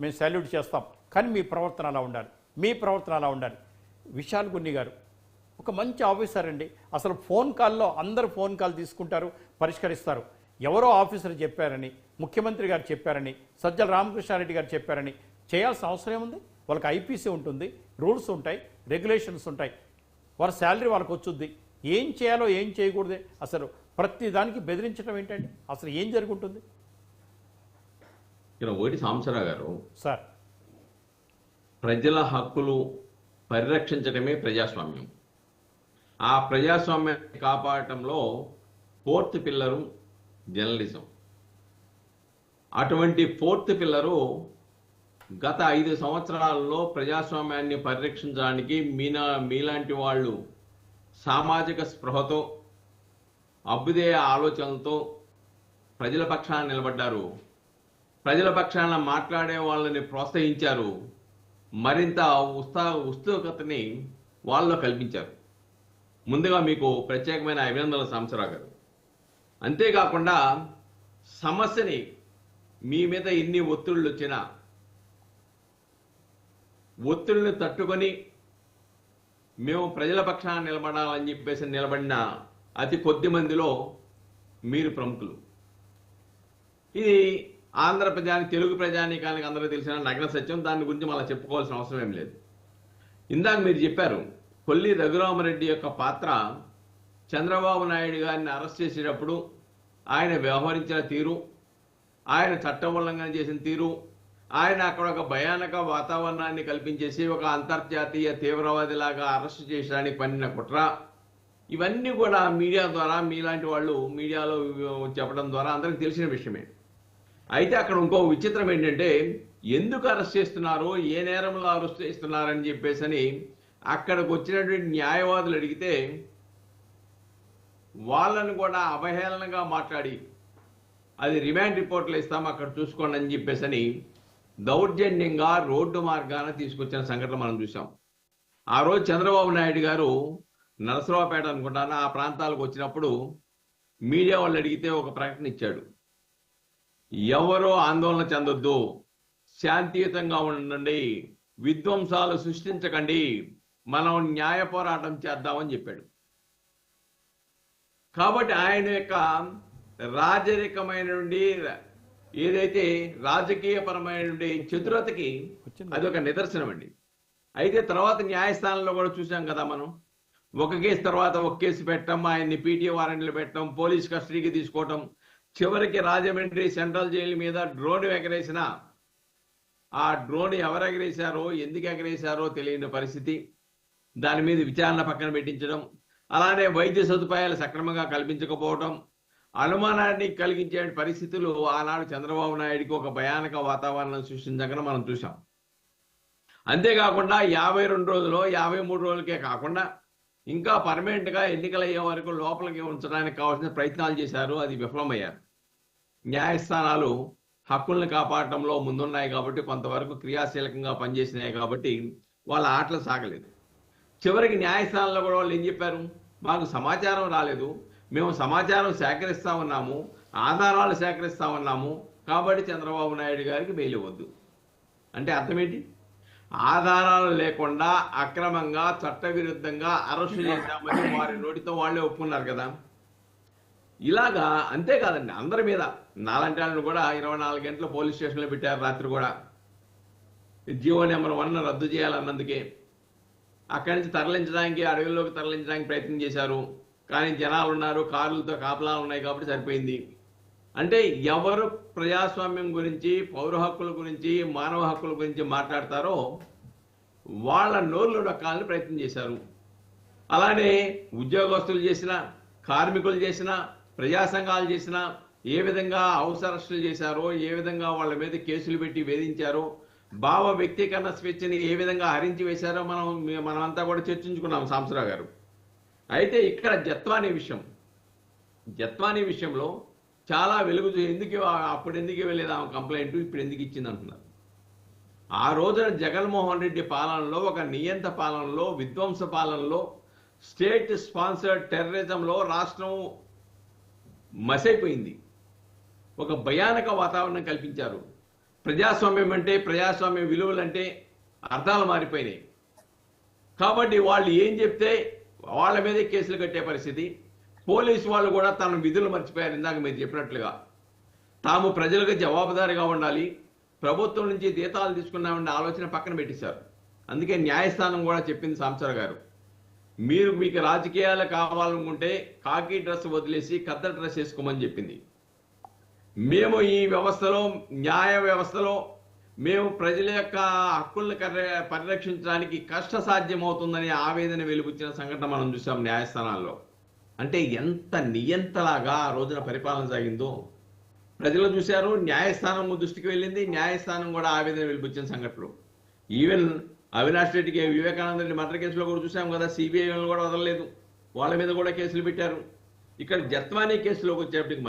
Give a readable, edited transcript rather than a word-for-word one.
మేము సాల్యూట్ చేస్తాం, కానీ మీ ప్రవర్తన అలా ఉండాలి, మీ ప్రవర్తన అలా ఉండాలి. విశాల్ గున్ని గారు ఒక మంచి ఆఫీసర్ అండి. అసలు ఫోన్ కాల్లో అందరూ ఫోన్ కాల్ తీసుకుంటారు, పరిష్కరిస్తారు. ఎవరో ఆఫీసర్ చెప్పారని, ముఖ్యమంత్రి గారు చెప్పారని, సజ్జల రామకృష్ణారెడ్డి గారు చెప్పారని చేయాల్సిన అవసరం ఏముంది? వాళ్ళకి ఐపీసీ ఉంటుంది, రూల్స్ ఉంటాయి, రెగ్యులేషన్స్ ఉంటాయి, వారి శాలరీ వాళ్ళకి వచ్చుద్ది. ఏం చేయాలో ఏం చేయకూడదే అసలు ప్రతి దానికి బెదిరించడం ఏంటండి? అసలు ఏం జరుగుతుంది? ఒకటి సాంబశివరావు గారు, సార్, ప్రజల హక్కులు పరిరక్షించడమే ప్రజాస్వామ్యం. ఆ ప్రజాస్వామ్యాన్ని కాపాడటంలో ఫోర్త్ పిల్లరు జర్నలిజం. అటువంటి ఫోర్త్ పిల్లరు గత 5 సంవత్సరాలలో ప్రజాస్వామ్యాన్ని పరిరక్షించడానికి మీలాంటి వాళ్ళు సామాజిక స్పృహతో, అభ్యుదయ ఆలోచనలతో ప్రజల పక్షాన నిలబడ్డారు. ప్రజల పక్షాన మాట్లాడే వాళ్ళని ప్రోత్సహించారు. మరింత ఉత్సుకతని వాళ్ళలో కల్పించారు. ముందుగా మీకు ప్రత్యేకమైన అభినందనలు సాంబశివరావు గారు. అంతేకాకుండా సమస్యని మీ మీద ఎన్ని ఒత్తిళ్లు వచ్చినా ఒత్తిడిని తట్టుకొని మేము ప్రజల పక్షాన నిలబడాలని చెప్పేసి నిలబడిన అతి కొద్ది మందిలో మీరు ప్రముఖులు. ఇది ఆంధ్ర ప్రజానికి, తెలుగు ప్రజానీకానికి అందరికీ తెలిసిన నగ్న సత్యం. దాని గురించి మళ్ళీ చెప్పుకోవాల్సిన అవసరం ఏం లేదు. ఇందాక మీరు చెప్పారు, కొల్లి రఘురామరెడ్డి యొక్క పాత్ర చంద్రబాబు నాయుడు గారిని అరెస్ట్ చేసేటప్పుడు ఆయన వ్యవహరించిన తీరు, ఆయన చట్టం ఉల్లంఘన చేసిన తీరు, ఆయన అక్కడ ఒక భయానక వాతావరణాన్ని కల్పించేసి ఒక అంతర్జాతీయ తీవ్రవాదిలాగా అరెస్ట్ చేయడానికి పన్నిన కుట్ర, ఇవన్నీ కూడా మీడియా ద్వారా, మీలాంటి వాళ్ళు మీడియాలో చెప్పడం ద్వారా అందరికి తెలిసిన విషయమే. అయితే అక్కడ ఇంకో విచిత్రం ఏంటంటే, ఎందుకు అరెస్ట్ చేస్తున్నారు, ఏ నేరంలో అరెస్ట్ చేస్తున్నారని చెప్పేసి అక్కడికి వచ్చినటువంటి న్యాయవాదులు అడిగితే వాళ్ళని కూడా అవహేళనగా మాట్లాడి అది రిమాండ్ రిపోర్ట్లు ఇస్తాం అక్కడ చూసుకోండి అని చెప్పేసి దౌర్జన్యంగా రోడ్డు మార్గాన తీసుకొచ్చిన సంఘటన మనం చూసాం. ఆ రోజు చంద్రబాబు నాయుడు గారు నరసరావుపేట అనుకుంటాను ఆ ప్రాంతాలకు వచ్చినప్పుడు మీడియా వాళ్ళు అడిగితే ఒక ప్రకటన ఇచ్చాడు. ఎవరో ఆందోళన చెందొద్దు, శాంతియుతంగా ఉండండి, విధ్వంసాలు సృష్టించకండి, మనం న్యాయ పోరాటం చేద్దామని చెప్పాడు. కాబట్టి ఆయన యొక్క రాజరికమైన నుండి ఏదైతే రాజకీయపరమైన చతురతకి అదొక నిదర్శనం అండి. అయితే తర్వాత న్యాయస్థానంలో కూడా చూసాం కదా మనం, ఒక కేసు తర్వాత ఒక కేసు పెట్టడం, ఆయన్ని పీటీ వారెంట్లు పెట్టడం, పోలీస్ కస్టడీకి తీసుకోవటం, చివరికి రాజమండ్రి సెంట్రల్ జైలు మీద డ్రోన్ ఎగరేసిన ఆ డ్రోన్ ఎవరు ఎగరేశారో, ఎందుకు ఎగరేశారో తెలియని పరిస్థితి, దాని మీద విచారణ పక్కన పెట్టించడం, అలానే వైద్య సదుపాయాలు సక్రమంగా కల్పించకపోవడం, అనుమానాన్ని కలిగించే పరిస్థితులు ఆనాడు చంద్రబాబు నాయుడికి ఒక భయానక వాతావరణం సృష్టించగా మనం చూసాం. అంతేకాకుండా 52 రోజులు 53 రోజులకే కాకుండా ఇంకా పర్మనెంట్గా ఎన్నికలు అయ్యే వరకు లోపలికి ఉంచడానికి కావాల్సిన ప్రయత్నాలు చేశారు, అది విఫలమయ్యారు. న్యాయస్థానాలు హక్కుల్ని కాపాడటంలో ముందున్నాయి కాబట్టి, కొంతవరకు క్రియాశీలకంగా పనిచేసినాయి కాబట్టి వాళ్ళ ఆటలు సాగలేదు. చివరికి న్యాయస్థానంలో కూడా వాళ్ళు ఏం చెప్పారు, మాకు సమాచారం రాలేదు, మేము సమాచారం సేకరిస్తా ఉన్నాము, ఆధారాలు సేకరిస్తా ఉన్నాము, కాబట్టి చంద్రబాబు నాయుడు గారికి బెయిల్ ఇవ్వద్దు. అంటే అర్థం ఏంటి? ఆధారాలు లేకుండా అక్రమంగా చట్టవిరుద్ధంగా అరెస్టు చేశామని వారి నోటితో వాళ్ళే ఒప్పుకున్నారు కదా. ఇలాగా అంతేకాదండి, అందరి మీద నాలాంటి వాళ్ళని కూడా 24 గంటలు పోలీస్ స్టేషన్లో పెట్టారు. రాత్రి కూడా జీవో నెంబర్ 1 రద్దు చేయాలన్నందుకే అక్కడి నుంచి తరలించడానికి, అడవుల్లోకి తరలించడానికి ప్రయత్నం చేశారు. కానీ జనాలు ఉన్నారు, కార్లతో కాపలాలు ఉన్నాయి కాబట్టి సరిపోయింది. అంటే ఎవరు ప్రజాస్వామ్యం గురించి, పౌర హక్కుల గురించి, మానవ హక్కుల గురించి మాట్లాడతారో వాళ్ళ నోర్లు నొక్కాలని ప్రయత్నం చేశారు. అలానే ఉద్యోగస్తులు చేసిన, కార్మికులు చేసిన, ప్రజా సంఘాలు చేసిన ఏ విధంగా హౌస్ అరెస్టులు చేశారో, ఏ విధంగా వాళ్ళ మీద కేసులు పెట్టి వేధించారో, భావ వ్యక్తీకరణ స్వేచ్ఛని ఏ విధంగా హరించి వేశారో మనమంతా కూడా చర్చించుకున్నాం సాంబశివరావు గారు. అయితే ఇక్కడ జత్వానీ విషయంలో చాలా వెలుగు, అప్పుడు ఎందుకు వెళ్ళేది ఆమె కంప్లైంట్, ఇప్పుడు ఎందుకు ఇచ్చింది అంటున్నారు. ఆ రోజున జగన్మోహన్ రెడ్డి పాలనలో, ఒక నియంత పాలనలో, విధ్వంస పాలనలో, స్టేట్ స్పాన్సర్డ్ టెర్రరిజంలో రాష్ట్రం మసైపోయింది. ఒక భయానక వాతావరణం కల్పించారు. ప్రజాస్వామ్యం అంటే, ప్రజాస్వామ్య విలువలంటే అర్థాలు మారిపోయినాయి. కాబట్టి వాళ్ళు ఏం చెప్తే వాళ్ళ మీదే కేసులు కట్టే పరిస్థితి. పోలీసు వాళ్ళు కూడా తన విధులు మర్చిపోయారు. ఇందాక మీరు చెప్పినట్లుగా తాము ప్రజలకు జవాబుదారీగా ఉండాలి, ప్రభుత్వం నుంచి జీతాలు తీసుకున్నామన్న ఆలోచన పక్కన పెట్టేశారు. అందుకే న్యాయస్థానం కూడా చెప్పింది సాంబశివరావు గారు, మీకు రాజకీయాలు కావాలనుకుంటే కాకి డ్రెస్ వదిలేసి కద్దరు డ్రెస్ వేసుకోమని చెప్పింది. మేము ఈ వ్యవస్థలో, న్యాయ వ్యవస్థలో మేము ప్రజల యొక్క హక్కులను పరిరక్షించడానికి కష్టసాధ్యమవుతుందని ఆవేదన వెలుబుచ్చిన సంఘటన మనం చూసాం న్యాయస్థానాల్లో. అంటే ఎంత నియంతలాగా ఆ రోజున పరిపాలన సాగిందో ప్రజలు చూశారు. న్యాయస్థానం దృష్టికి వెళ్ళింది, న్యాయస్థానం కూడా ఆవేదన వెలుబుచ్చిన సంఘటనలు. ఈవెన్ అవినాష్ రెడ్డికి, వివేకానంద రెడ్డి మర్డర్ కేసులో కూడా చూసాం కదా, సిబిఐ కూడా వదలలేదు, వాళ్ళ మీద కూడా కేసులు పెట్టారు. ఇక్కడ జత్వానీ కేసులోకి వచ్చేప్పటికి